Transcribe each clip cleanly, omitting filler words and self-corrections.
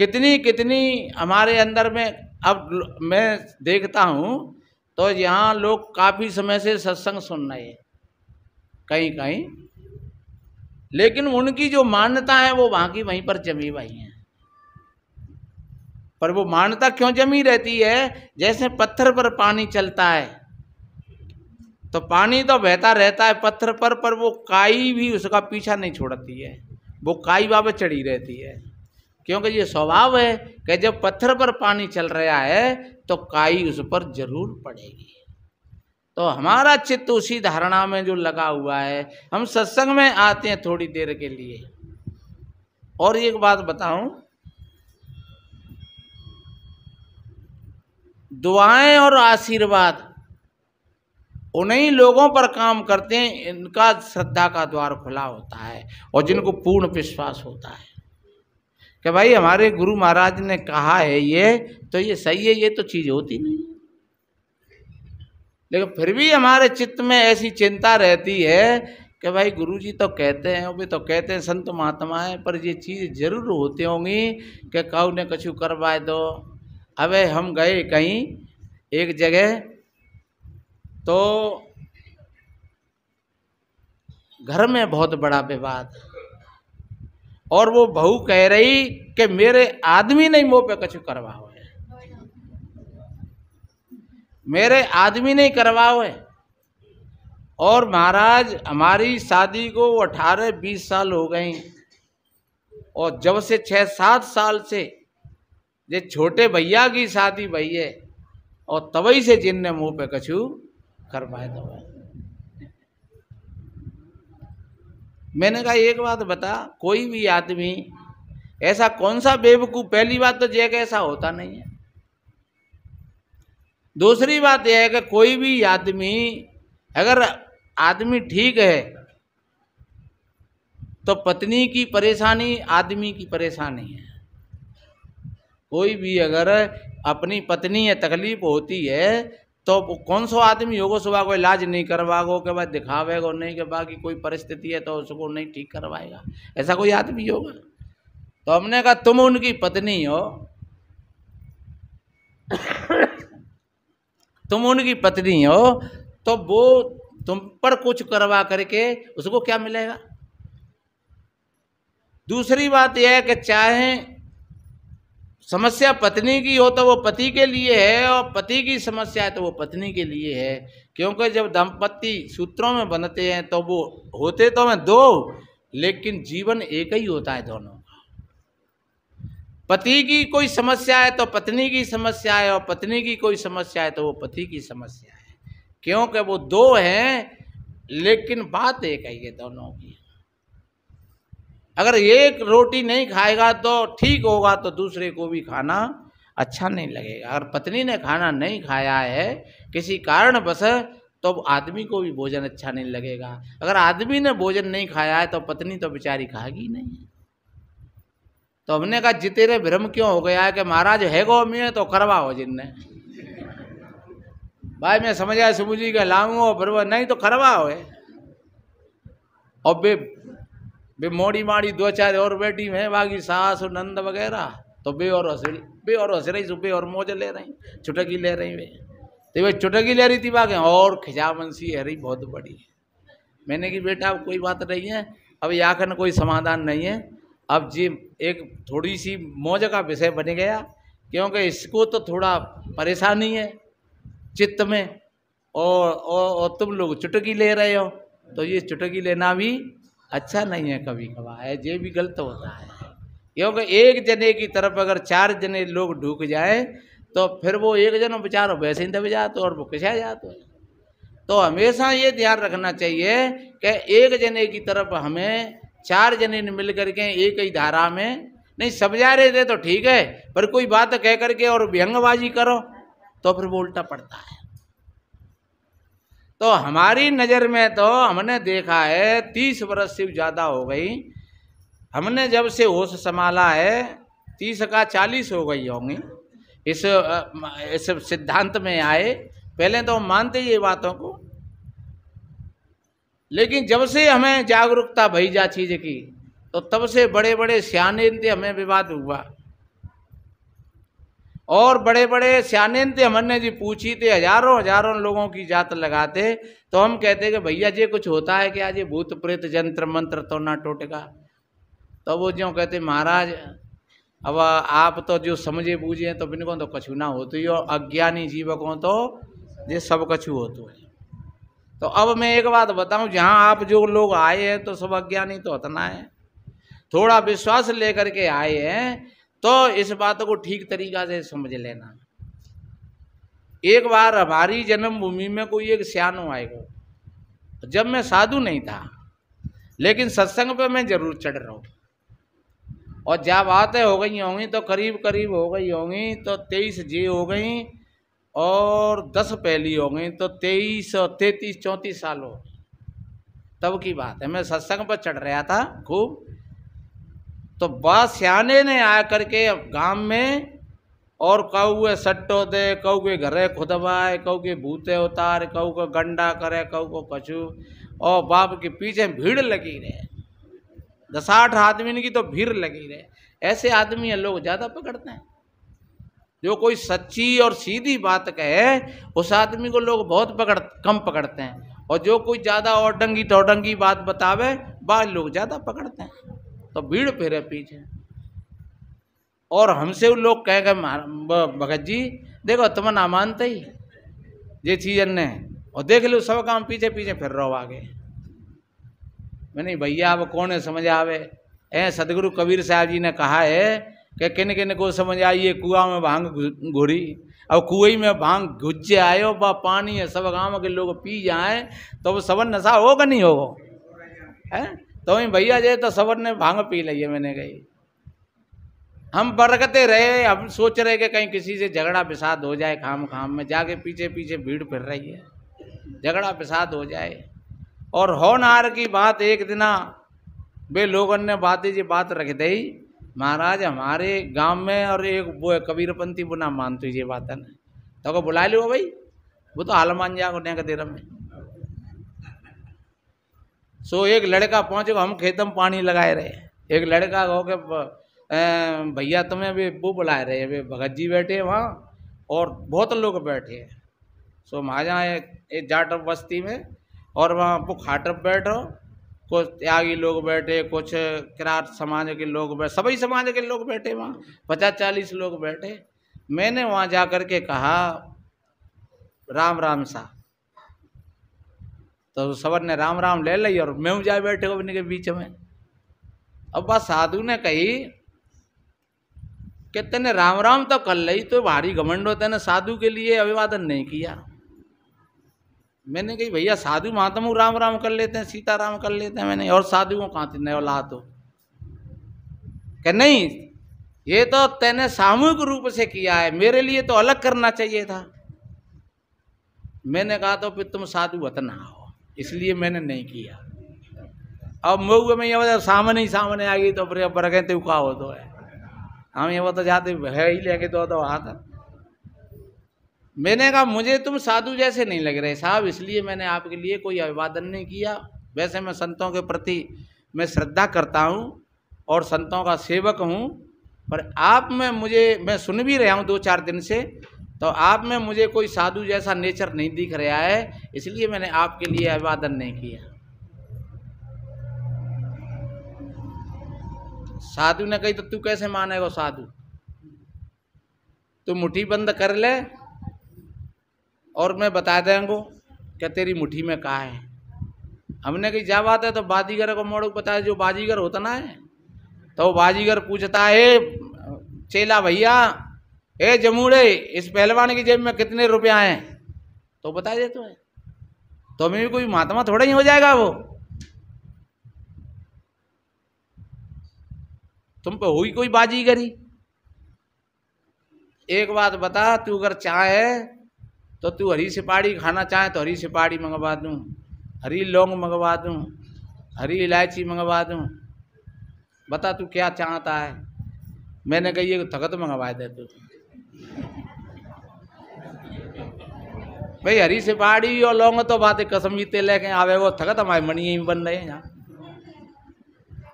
कितनी कितनी हमारे अंदर में अब मैं देखता हूँ तो यहाँ लोग काफ़ी समय से सत्संग सुन रहे हैं कहीं कहीं, लेकिन उनकी जो मान्यता है वो वहाँ की वहीं पर जमी हुई है। पर वो मान्यता क्यों जमी रहती है? जैसे पत्थर पर पानी चलता है तो पानी तो बहता रहता है पत्थर पर वो काई भी उसका पीछा नहीं छोड़ती है, वो काई वापस चढ़ी रहती है। क्योंकि ये स्वभाव है कि जब पत्थर पर पानी चल रहा है तो काई उस पर जरूर पड़ेगी। तो हमारा चित्त उसी धारणा में जो लगा हुआ है, हम सत्संग में आते हैं थोड़ी देर के लिए। और एक बात बताऊं, दुआएं और आशीर्वाद उन्हीं लोगों पर काम करते हैं इनका श्रद्धा का द्वार खुला होता है और जिनको पूर्ण विश्वास होता है कि भाई हमारे गुरु महाराज ने कहा है ये तो ये सही है, ये तो चीज़ होती नहीं। लेकिन फिर भी हमारे चित्त में ऐसी चिंता रहती है कि भाई गुरुजी तो कहते हैं, वो भी तो कहते हैं संत महात्मा है, पर ये चीज़ जरूर होती होंगी कि काऊ ने कछु करवाए दो। अबे हम गए कहीं एक जगह तो घर में बहुत बड़ा विवाद और वो बहू कह रही कि मेरे आदमी नहीं मुँह पे कछु करवाओ है, मेरे आदमी नहीं करवाओ है। और महाराज हमारी शादी को 18-20 साल हो गई और जब से 6-7 साल से ये छोटे भैया की शादी भई है और तभी से जिनने मुँह पे कछु करवाए दो। मैंने कहा एक बात बता, कोई भी आदमी ऐसा कौन सा बेवकूफ़, पहली बात तो ये कि ऐसा होता नहीं है। दूसरी बात यह है कि कोई भी आदमी, अगर आदमी ठीक है तो पत्नी की परेशानी आदमी की परेशानी है। कोई भी अगर अपनी पत्नी या तकलीफ होती है तो कौन सा आदमी होगा सुबह को इलाज नहीं करवागो के बाद दिखावेगो नहीं के बाकी कोई परिस्थिति है तो उसको नहीं ठीक करवाएगा, ऐसा कोई आदमी होगा? तो हमने कहा तुम उनकी पत्नी हो तुम उनकी पत्नी हो तो वो तुम पर कुछ करवा करके उसको क्या मिलेगा? दूसरी बात यह है कि चाहे समस्या पत्नी की हो तो वो पति के लिए है और पति की समस्या है तो वो पत्नी के लिए है। क्योंकि जब दंपति सूत्रों में बनते हैं तो वो होते तो में दो, लेकिन जीवन एक ही होता है दोनों का। पति की कोई समस्या है तो पत्नी की समस्या है और पत्नी की कोई समस्या है तो वो पति की समस्या है। क्योंकि वो दो हैं लेकिन बात एक है ये दोनों की। अगर एक रोटी नहीं खाएगा तो ठीक होगा तो दूसरे को भी खाना अच्छा नहीं लगेगा। अगर पत्नी ने खाना नहीं खाया है किसी कारणवश तो आदमी को भी भोजन अच्छा नहीं लगेगा। अगर आदमी ने भोजन नहीं खाया है तो पत्नी तो बेचारी खाएगी नहीं। तो हमने कहा जितेरे भ्रम क्यों हो गया है कि महाराज है गो में तो करवाओ जिनने। भाई मैं समझ आया सुबुजी के लाऊंगा फिर वो नहीं तो करवाओ है। और बे मोड़ी माड़ी 2-4 और बेटी में बाकी सास और नंद वगैरह तो बे और हंस रही सुबह और मौज ले रही, चुटकी ले रही वे। तो वे चुटकी ले रही थी बाकी और खिजावंसी है रही बहुत बड़ी। मैंने कि बेटा अब कोई बात नहीं है, अब आखिर कोई समाधान नहीं है। अब जी एक थोड़ी सी मौज का विषय बन गया क्योंकि इसको तो थोड़ा परेशानी है चित्त में और तुम लोग चुटकी ले रहे हो तो ये चुटकी लेना भी अच्छा नहीं है। कभी कभार है ये भी गलत होता है क्योंकि एक जने की तरफ अगर 4 जने लोग ढूक जाए तो फिर वो एक जन बेचारा वैसे ही दब जाते और वो किसा जाते हैं। तो हमेशा ये ध्यान रखना चाहिए कि एक जने की तरफ हमें 4 जने मिल करके एक ही धारा में नहीं समझा रहे थे तो ठीक है, पर कोई बात कह करके और व्यंगबाजी करो तो फिर वो उल्टा पड़ता है। तो हमारी नज़र में तो हमने देखा है 30 वर्ष से ज़्यादा हो गई, हमने जब से होश संभाला है 30 का 40 हो गई होंगी इस सिद्धांत में आए। पहले तो हम मानते ये बातों को, लेकिन जब से हमें जागरूकता भई जा चीज़ की तो तब से बड़े बड़े सियाने थे हमें विवाद हुआ और बड़े बड़े सियाने थे, हमने जी पूछी थे, हजारों हजारों लोगों की जात लगाते, तो हम कहते कि भैया जी कुछ होता है कि आज ये भूत प्रेत जंत्र मंत्र तो ना टोटेगा। तो वो जो कहते महाराज अब आप तो जो समझे बूझे हैं तो बिनको तो कछु ना होती है, और अज्ञानी जीवकों तो ये सब कछु होतो है। तो अब मैं एक बात बताऊं, जहाँ आप जो लोग आए हैं तो सब अज्ञानी तो उतना है, थोड़ा विश्वास लेकर के आए हैं तो इस बात को ठीक तरीका से समझ लेना। एक बार हमारी जन्मभूमि में कोई एक सियानो आएगा, जब मैं साधु नहीं था लेकिन सत्संग पे मैं जरूर चढ़ रहा हूँ, और जब बातें हो गई होंगी तो करीब करीब हो गई होंगी तो 23 जी हो गई और 10 पहली हो गई, तो 23 और 33 34 साल हो तब की बात है। मैं सत्संग पर चढ़ रहा था खूब, तो बा सियाने ने आ करके गांव में और कौए सट्टो दे, कऊ के घरे खुदवाए, कऊ के भूते उतार, कऊ को गंडा करे, कऊ को कछु, और बाप के पीछे भीड़ लगी रहे, 10-8 आदमी की तो भीड़ लगी रहे। ऐसे आदमी लोग ज़्यादा पकड़ते हैं, जो कोई सच्ची और सीधी बात कहे उस आदमी को लोग बहुत कम पकड़ते हैं, और जो कोई ज़्यादा औडंगी टौडंगी बात बतावे बात लोग ज़्यादा पकड़ते हैं, तो भीड़ फिरे पीछे। और हमसे वो लोग कह गए भगत जी देखो तुम ना मानते ही ये चीज़ ने, और देख लो सब काम पीछे पीछे फिर रहो आगे। मैंने भैया अब कौन समझ आवे, सदगुरु कबीर साहब जी ने कहा है कि किन किन को समझ आई, ये कुआं में भांग घुरी, अब कुएं में भांग घुस जाए आयो बा पानी है, सब गाँव के लोग पी जाए तो वो सबन नशा होगा नहीं होगा है। तो भैया जे तो सबन ने भांग पी ली है। मैंने कही हम बरकते रहे, हम सोच रहे कि कहीं किसी से झगड़ा विसाद हो जाए, खाम खाम में जाके पीछे पीछे भीड़ फिर रही है, झगड़ा विसाद हो जाए। और होनहार की बात एक दिना वे लोगों ने बात रख दी, महाराज हमारे गांव में और एक वो कबीरपंथी बुना मानते ये बात है ना, तो को बुला लो भाई, वो तो हाल मान जाओ ने देर में। सो एक लड़का पहुंचे, हम खेतम पानी लगाए रहे, एक लड़का हो के भैया तुम्हें अभी वो बुलाए रहे, अभी भगत जी बैठे हैं वहाँ और बहुत लोग बैठे हैं। सो वहाँ जहाँ एक जाटव बस्ती में, और वहाँ वो खाटप बैठो, कुछ त्यागी लोग बैठे, कुछ किरात समाज के लोग बैठे, सभी समाज के लोग बैठे, वहाँ 50-40 लोग बैठे। मैंने वहाँ जा कर के कहा राम राम सा, तो सबर ने राम राम ले ली और मैं जाए बैठे हो इनके बीच में। अब बस साधु ने कही कि तेने राम राम तो कर ली, तो भारी घमंड हो, तेने साधु के लिए अभिवादन नहीं किया। मैंने कही भैया साधु महात्मा राम राम कर लेते हैं, सीताराम कर लेते हैं, मैंने और साधु को कहाँ थी औलाद हो कि नहीं, ये तो तेने सामूहिक रूप से किया है, मेरे लिए तो अलग करना चाहिए था। मैंने कहा तो फिर तुम साधु वतना हो, इसलिए मैंने नहीं किया। अब मऊ में ये सामने ही सामने आ गई तो फिर बरगते का हो तो है, हम ये वो तो जाते है ही लेके तो हाथ। मैंने कहा मुझे तुम साधु जैसे नहीं लग रहे साहब, इसलिए मैंने आपके लिए कोई अभिवादन नहीं किया। वैसे मैं संतों के प्रति मैं श्रद्धा करता हूँ और संतों का सेवक हूँ, पर आप में मैं सुन भी रहा हूँ 2-4 दिन से, तो आप में मुझे कोई साधु जैसा नेचर नहीं दिख रहा है, इसलिए मैंने आपके लिए अभिवादन नहीं किया। साधु ने कही तो तू कैसे मानेगा साधु, तू मुट्ठी बंद कर ले और मैं बता देंगे क्या तेरी मुट्ठी में कहा है। हमने कही जा बात है तो बाजीगर को मोड़ बताया, जो बाजीगर होता ना है तो वो बाजीगर पूछता है चेला भैया ए जमूड़े इस पहलवान की जेब में कितने रुपया हैं, तो बता दे तो है, तो मैं भी कोई महात्मा थोड़ा ही हो जाएगा वो, तुम पे हुई कोई बाजीगरी। एक बात बता, तू अगर चाहे तो तू हरी सिपाड़ी खाना चाहे तो हरी सिपाड़ी मंगवा दूं, हरी लौंग मंगवा दूं, हरी इलायची मंगवा दूं, बता तू क्या चाहता है। मैंने कही ये थकत मंगवा दे तू। भाई हरी सिपाड़ी और लौंग तो बातें कसम जीते लेके आवे, वो थकत हमारे मणि ही बन रहे हैं यहाँ।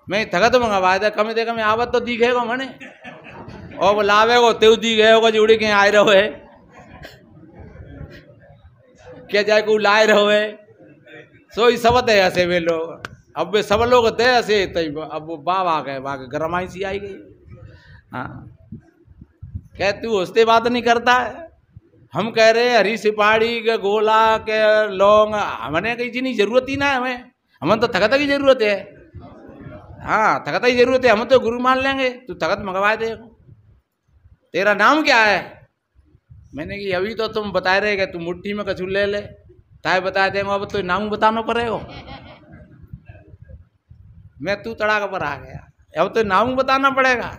मैं थकत मंगवा दे, कम से कम आवत तो दिखेगा मने। और बुलावे को तेउदी गए होगा जुड़ी के आए रहो है क्या जाए को लाए रहो है सो ही सब दे ऐसे वे लोग अब वे सब लोग दे ऐसे अब वो बाप आ गए वहां गरमाई सी आई गई। हाँ क्या तू हंसते बात नहीं करता है हम कह रहे हरी सिपाही के गोला के लौंग हमने कहीं चीज जरूरत ही ना है हमें तो तखत की जरूरत है। हाँ तखत की जरूरत है हम तो गुरु मान लेंगे तू तखत मंगवा दे। तेरा नाम क्या है मैंने कि अभी तो तुम बता रहे कि तू मुट्ठी में कछु ले ले ताए बता देंगे अब तो नाम बताना पड़ेगा। मैं तू तड़ाक पर आ गया अब तो नाम बताना पड़ेगा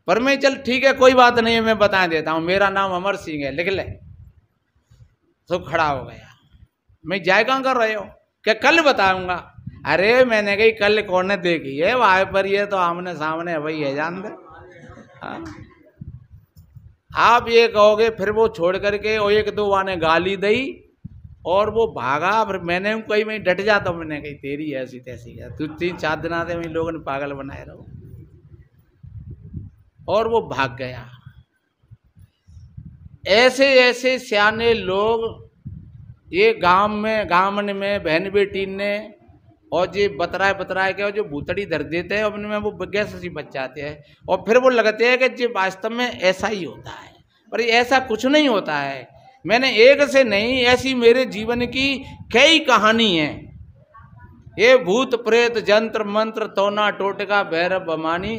पर मैं चल ठीक है कोई बात नहीं है मैं बता देता हूँ मेरा नाम अमर सिंह है लिख ले। तो खड़ा हो गया मैं जाए कहाँ कर रहे हो क्या कल बताऊंगा। अरे मैंने कही कल कौन ने देखी है वहां पर ये तो आमने सामने वही है जान दे। हाँ? आप ये कहोगे फिर वो छोड़ करके और एक दो वाने गाली दी और वो भागा फिर मैंने कही मैं डट जाता हूँ मैंने कही तेरी ऐसी तैसी है तू 3-4 दिन आते वही लोगों ने पागल बनाए रहो और वो भाग गया। ऐसे ऐसे सियाने लोग ये गांव में बहन बेटी ने और ये बतराए के और जो भूतड़ी धर देते हैं अपने में वो गैस सी बच जाते हैं और फिर वो लगते हैं कि ये वास्तव में ऐसा ही होता है पर ऐसा कुछ नहीं होता है। मैंने एक से नहीं ऐसी मेरे जीवन की कई कहानी है। ये भूत प्रेत जंत्र मंत्र तोना टोटका भैरव बमानी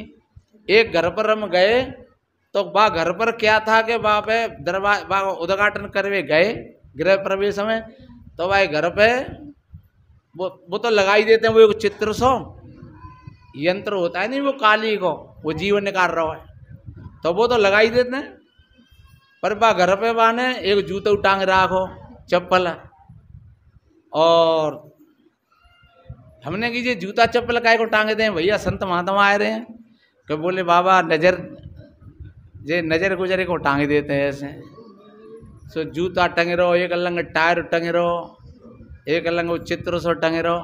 एक घर पर हम गए तो बा घर पर क्या था कि बाप है दरवाजा उद्घाटन करवे गए गृह प्रवेश में तो भाई घर पे वो तो लगाई देते हैं वो एक चित्र सो यंत्र होता है नहीं वो काली को वो जीवन निकाल रहा है तो वो तो लगाई देते हैं पर बा घर पे बाने एक जूते टांग राखो चप्पल और हमने की ये जूता चप्पल काय को टांगे दें भैया संत महात्मा आए रहे हैं तो बोले बाबा नजर गुजरे को टांगे देते हैं ऐसे सो जूता टंगे रहो एक अलग टायर टंगे रहो एक अलग वो चित्र सो टंगे रहो।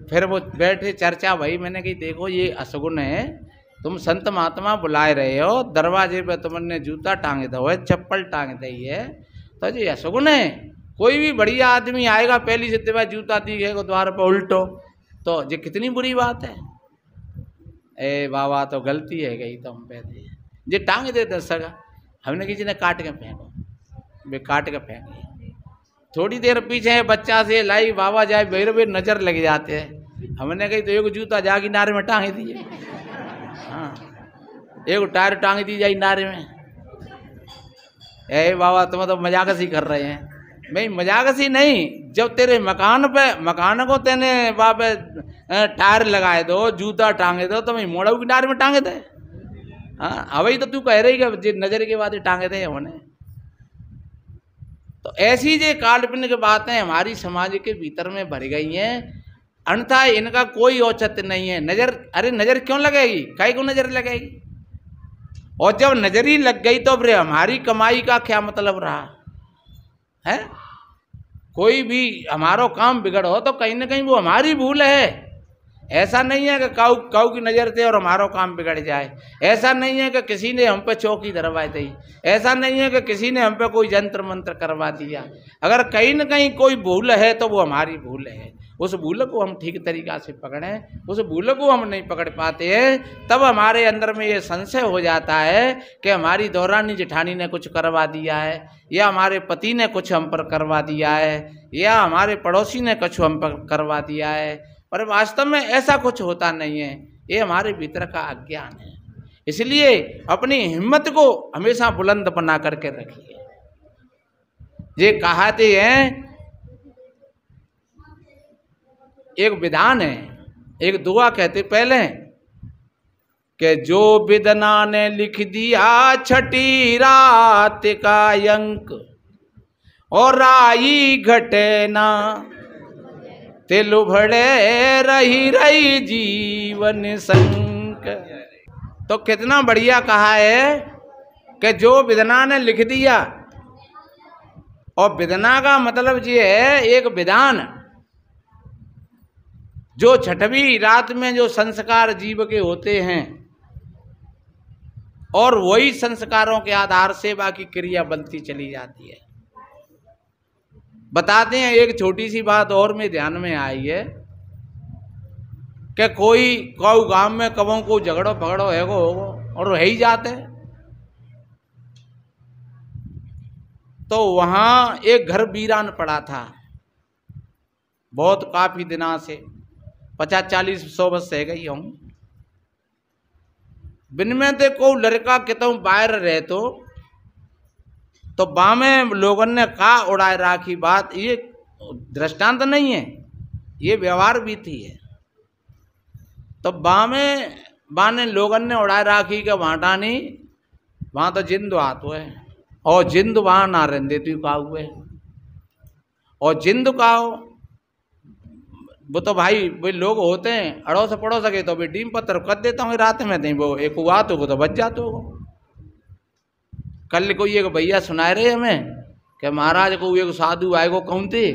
फिर वो बैठे चर्चा भाई मैंने कही देखो ये असगुन है तुम संत महात्मा बुलाए रहे हो दरवाजे पे तुमने जूता टांगे दो है चप्पल टांगे दी है तो ये असगुन है। कोई भी बढ़िया आदमी आएगा पहली से तेरा जूता दिखेगा द्वार पर उल्टो तो ये कितनी बुरी बात है। ए बाबा तो गलती है गई तो हम पे ये टांग देते सगा हमने किसी ने काट के फेंको वे काट के फेंके थोड़ी देर पीछे बच्चा से लाई बाबा जाए भैरवे नजर लग जाते हैं हमने कही तो एक जूता जागी नारे में टांग दिए। हाँ एक टायर टांग दी जाए नारे में। ए बाबा तुम तो मजाक सी कर रहे हैं मैं मजाक सी नहीं जब तेरे मकान को तेने बाप टायर लगाए दो जूता टांगे दो तो मैं मोड़ू की नारे में टांगे दे। हाँ अवई तो तू कह रही कि नजर के बाद टांगे थे उन्हें तो ऐसी जो काल्पनिक बातें हमारी समाज के भीतर में भर गई हैं अन्यथा इनका कोई औचित्य नहीं है। नजर अरे नजर क्यों लगेगी काहे को नजर लगेगी और जब नजर ही लग गई तो फिर हमारी कमाई का क्या मतलब रहा है। कोई भी हमारो काम बिगड़ हो तो कहीं ना कहीं वो हमारी भूल है। ऐसा नहीं है कि काऊ की नज़र से और हमारा काम बिगड़ जाए। ऐसा नहीं है कि किसी ने हम पे चौकी धरवा दी। ऐसा नहीं है कि किसी ने हम पे कोई जंत्र मंत्र करवा दिया। अगर कहीं न कहीं कोई भूल है तो वो हमारी भूल है। उस भूल को हम ठीक तरीक़ा से पकड़ें। उस भूल को हम नहीं पकड़ पाते हैं तब हमारे अंदर में ये संशय हो जाता है कि हमारी दौरानी जेठानी ने कुछ करवा दिया है या हमारे पति ने कुछ हम पर करवा दिया है या हमारे पड़ोसी ने कुछ हम पर करवा दिया है। पर वास्तव में ऐसा कुछ होता नहीं है। ये हमारे भीतर का अज्ञान है। इसलिए अपनी हिम्मत को हमेशा बुलंद बना करके रखिए। ये कहाते हैं एक विधान है एक दुआ कहते पहले कि जो विदना ने लिख दिया छठी रात का अंक और आई घटे ना तिल उभड़े रही जीवन संक। तो कितना बढ़िया कहा है कि जो विदना ने लिख दिया। और विदना का मतलब ये है एक विधान जो छठवीं रात में जो संस्कार जीव के होते हैं और वही संस्कारों के आधार से बाकी क्रिया बनती चली जाती है। बताते हैं एक छोटी सी बात और में ध्यान में आई है कि कोई गांव में कबों को झगड़ो पगड़ो है गो और है ही जाते हैं, तो वहां एक घर वीरान पड़ा था बहुत काफी दिना से, 50-40-100 वर्ष है गई हूं। बिन में ते को लड़का कितों बाहर रहे तो बामे लोगों ने का उड़ाए राखी बात, ये दृष्टांत नहीं है, ये व्यवहार भी थी है। तो बाने लोगों ने उड़ाए राखी के वाटानी वहां तो जिंद आतो है और जिंद वहां ना रहते तू का हुए और जिंद का वो तो भाई वे लोग होते हैं अड़ोस पड़ोस सके तो भी टीम पत्थर कर देता हूँ रात में नहीं वो एक हुआ तो वो तो बच जाते हो। कल कोई एक भैया सुनाए रहे हमें कि महाराज को एक साधु आएगो कौन थे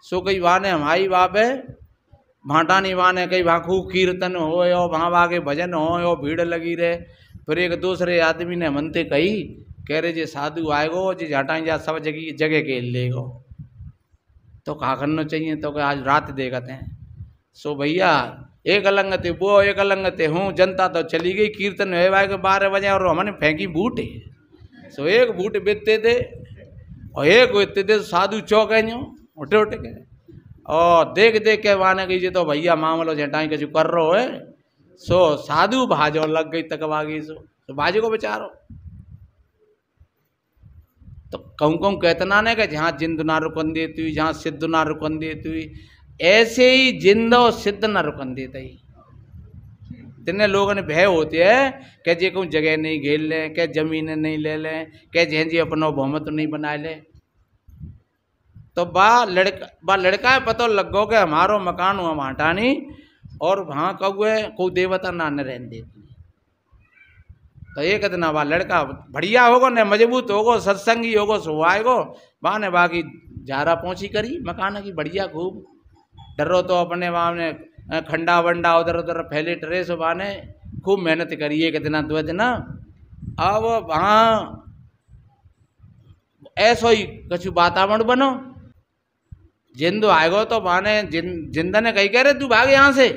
सो कई वाने हमारी बाप है भाटानी वाने कई वहाँ खूब कीर्तन हो वहाँ आगे भजन हो भीड़ लगी रहे। फिर एक दूसरे आदमी ने मनते कही कह रहे जे साधु आएगो जे झाटा जा सब जगह के लेगो तो कहा करना चाहिए तो आज रात देखते हैं। सो भैया एक अलंग थे वो एक अलंग थे हूँ जनता तो चली गई कीर्तन हुए के 12 बजे और हमने फेंकी बूट है। सो एक बूट बेचते थे और एक बेचते थे साधु चौक है उठे उठे के और देख देख के वाने गई जी तो भैया मामलो झटाई के जो कर रहो है सो साधु भाजो लग गई तकवागी सो भाजो को बेचारो तो कहूँ कहतना ने कि जहाँ जिंद ना रुकन देती हुई जहाँ सिद्ध ना रुकन देती हुई ऐसे ही जिंद और सिद्ध ना रुकन देते ही इतने लोगों ने भय होते है कि जे कोई जगह नहीं घेर लें क्या जमीन नहीं ले लें क्या जहाँ जी अपना बहुमत नहीं बना ले तो बा लड़का है पता लग गो कि हमारो मकान हुआ माटानी और वहाँ कौए कोई देवता ना न रहने देती तो एक दिन बा लड़का बढ़िया होगो न मजबूत होगो सत्संगी होगो सो आएगो बा ने बाकी झारा पहुँची करी मकान की बढ़िया खूब डरो तो अपने वहाँ ने खंडा वंडा उधर उधर फैले टरे सो बा ने खूब मेहनत करी एक दिन 2 दिन अब वहाँ ऐसो ही कछु वातावरण बनो जिंदो आएगो तो माने जिंदा ने कही कह रहे तू भाग यहाँ से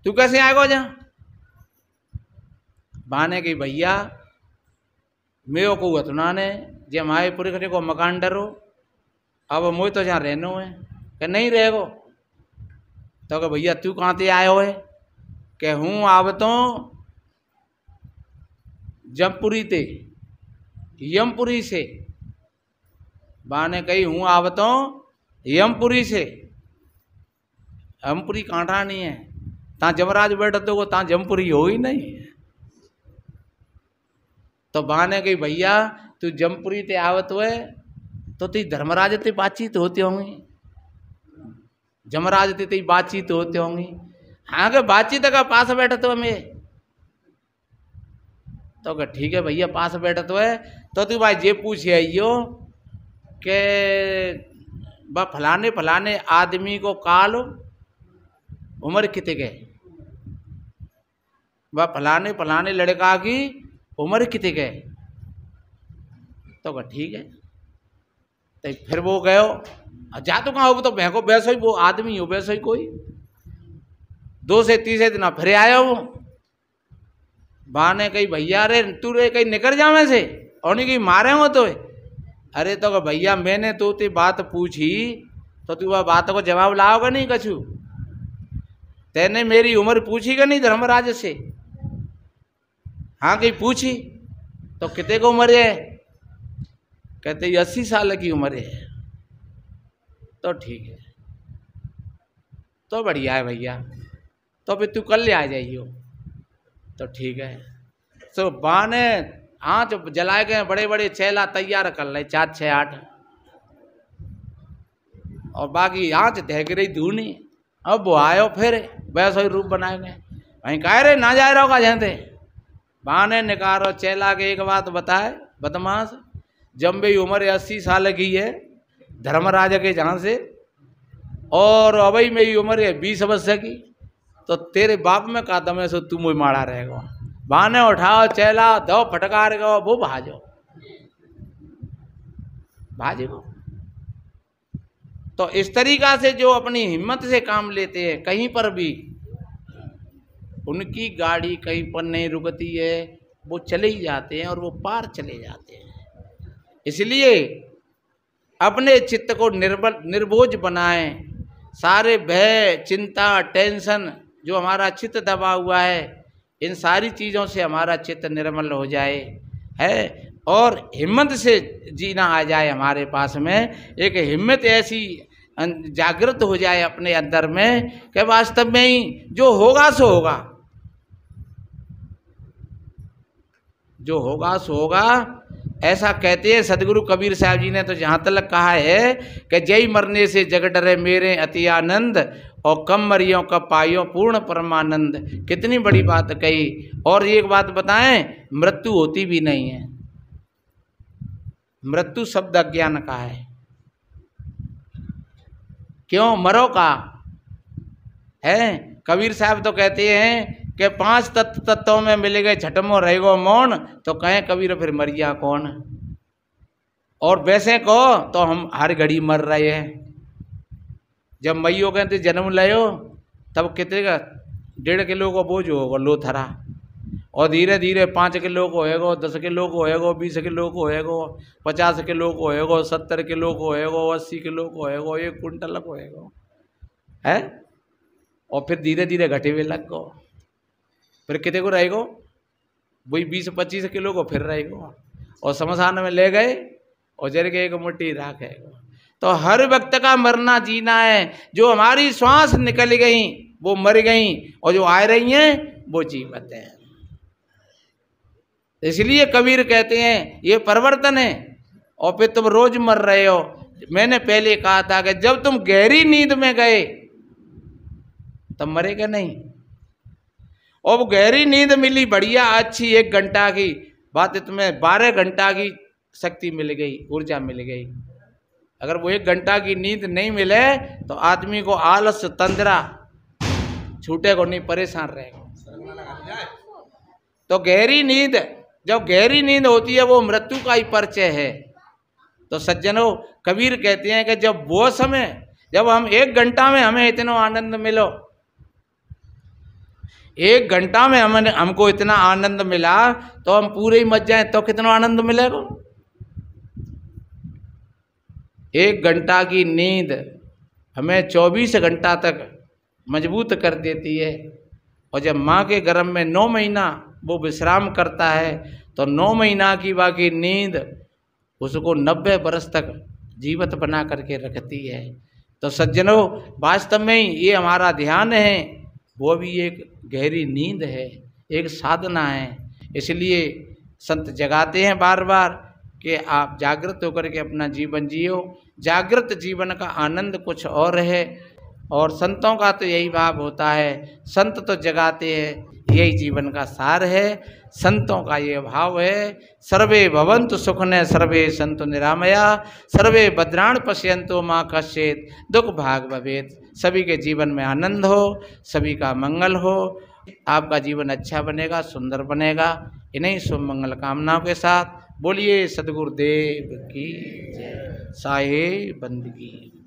तू कैसे आएगो जहाँ बाने की भैया मेरे को उतना ने जे माए पूरे को मकान डरो अब मुझे तो जहाँ रहनो है कि नहीं रहेगो तो कि भैया तू कहाँ से आयो है कि हूँ आब तो जमपुरी ते यमपुरी से बाने कही हूँ आब तो यमपुरी से यमपुरी कांठा नहीं है ता जमराज बैठ तो ता जमपुरी हो ही नहीं तो बाने कही भैया तू जमपुरी ते आवत है तो ती धर्मराज ते बातचीत होती होंगी जमराज ते बातचीत होती होंगी हाँ के बातचीत का पास बैठा तो हमें तो क्या ठीक है भैया पास बैठा तो है तो तू भाई जे पूछे आइयो के बा फलाने फलाने आदमी को काल उम्र कितने के बा फलाने फलाने लड़का की उम्र कितने के तो क्या ठीक है तो फिर वो गयो जा तो कहाँ हो तो भैंको वैसे ही वो आदमी हो वैसे ही कोई 2 से 3 दिन फिर आया वो बाने कही भैया रे तू रे कहीं निकल जावे से और नहीं कहीं मारे हो तो अरे तो भैया मैंने तो ते बात पूछी तो तू वह बात को जवाब लाओगा नहीं कछु तेने मेरी उम्र पूछी का नहीं धर्मराज से हाँ कहीं पूछी तो कितने को उम्र है कहते 80 साल की उम्र है तो ठीक है तो बढ़िया है भैया तो फिर तू कल ले आ जाइयो तो ठीक है तो बाने आँच जलाए गए बड़े बड़े चेला तैयार कर ले 4, 6, 8 और बाकी आँच ढेक रही धूनी अब वो आयो फिर वैसा ही रूप बनाए गए वहीं कह रहे ना जाए रहोगा जहाँ बाने निकारो चेला के एक बात बताए बदमाश जब भी उम्र 80 साल की है धर्मराज के जहाँ से और अभी मेरी उम्र है 20 वर्ष की तो तेरे बाप में का दमे सो तू मुझे मारा रहेगा बाने उठाओ चैला दो फटकार गो वो भाजो भाजो। तो इस तरीका से जो अपनी हिम्मत से काम लेते हैं, कहीं पर भी उनकी गाड़ी कहीं पर नहीं रुकती है, वो चले ही जाते हैं और वो पार चले जाते हैं। इसलिए अपने चित्त को निर्बोझ बनाएं। सारे भय चिंता टेंशन जो हमारा चित्त दबा हुआ है, इन सारी चीज़ों से हमारा चित्त निर्मल हो जाए है, और हिम्मत से जीना आ जाए हमारे पास में। एक हिम्मत ऐसी जागृत हो जाए अपने अंदर में कि वास्तव में ही जो होगा सो होगा, जो होगा सो होगा। ऐसा कहते हैं सदगुरु कबीर साहब जी ने तो जहाँ तक कहा है कि जय मरने से जग डरे मेरे अति आनंद, और कम मरियों का पाइयों पूर्ण परमानंद। कितनी बड़ी बात कही। और एक बात बताएं, मृत्यु होती भी नहीं है। मृत्यु शब्द अज्ञान का है। क्यों मरो का है। कबीर साहब तो कहते हैं कि 5 तत्वों में मिल गए छठमो रहेगो मौन, तो कहें कबीर फिर मरिया कौन। और वैसे कहो तो हम हर घड़ी मर रहे हैं। जब मैयो कहते जन्म लियो तब कितने का 1.5 किलो को बोझ होगा लो थरा, और धीरे धीरे 5 किलो को होएगो, 10 किलो को होएगो, 20 किलो को होएगो, 50 किलो को होएगो, 70 किलो को होएगो, 80 किलो को होएगो, 1 कुंटल को होएगो है। और फिर धीरे धीरे घटे हुए लग गो, फिर कितने को रहेगो, वही 20-25 किलो को फिर रहेगो, और शमशान में ले गए और जर के एक मुट्ठी राखेगो। तो हर वक्त का मरना जीना है। जो हमारी श्वास निकल गई वो मर गई, और जो आ रही हैं वो जीवित हैं। इसलिए कबीर कहते हैं ये परिवर्तन है, और फिर तुम रोज मर रहे हो। मैंने पहले कहा था कि जब तुम गहरी नींद में गए तब मरेगा नहीं। और गहरी नींद मिली बढ़िया अच्छी 1 घंटा की बात, तुम्हें 12 घंटा की शक्ति मिल गई, ऊर्जा मिल गई। अगर वो 1 घंटा की नींद नहीं मिले तो आदमी को आलस तंद्रा छूटे को नहीं, परेशान रहेगा। तो गहरी नींद, जब गहरी नींद होती है वो मृत्यु का ही परिचय है। तो सज्जनों, कबीर कहते हैं कि जब वो समय, जब हम 1 घंटा में हमें इतना आनंद मिलो, 1 घंटा में हमको इतना आनंद मिला, तो हम पूरे ही मच जाएं तो कितना आनंद मिलेगा। 1 घंटा की नींद हमें 24 घंटा तक मजबूत कर देती है। और जब माँ के गर्भ में 9 महीना वो विश्राम करता है, तो 9 महीना की बाकी नींद उसको 90 वर्ष तक जीवित बना करके रखती है। तो सज्जनों, वास्तव में ये हमारा ध्यान है, वो भी एक गहरी नींद है, एक साधना है। इसलिए संत जगाते हैं बार बार कि आप जागृत होकर के अपना जीवन जियो। जागृत जीवन का आनंद कुछ और है, और संतों का तो यही भाव होता है। संत तो जगाते हैं, यही जीवन का सार है। संतों का ये भाव है, सर्वे भवन्तु सुखिनः सर्वे सन्तु निरामया सर्वे भद्राणि पश्यन्तु मा कश्चित् दुख भाग भवेत्। सभी के जीवन में आनंद हो, सभी का मंगल हो, आपका जीवन अच्छा बनेगा, सुंदर बनेगा। इन्हीं शुभ मंगल कामनाओं के साथ बोलिए सद्गुरुदेव की जय। साहे बंदगी।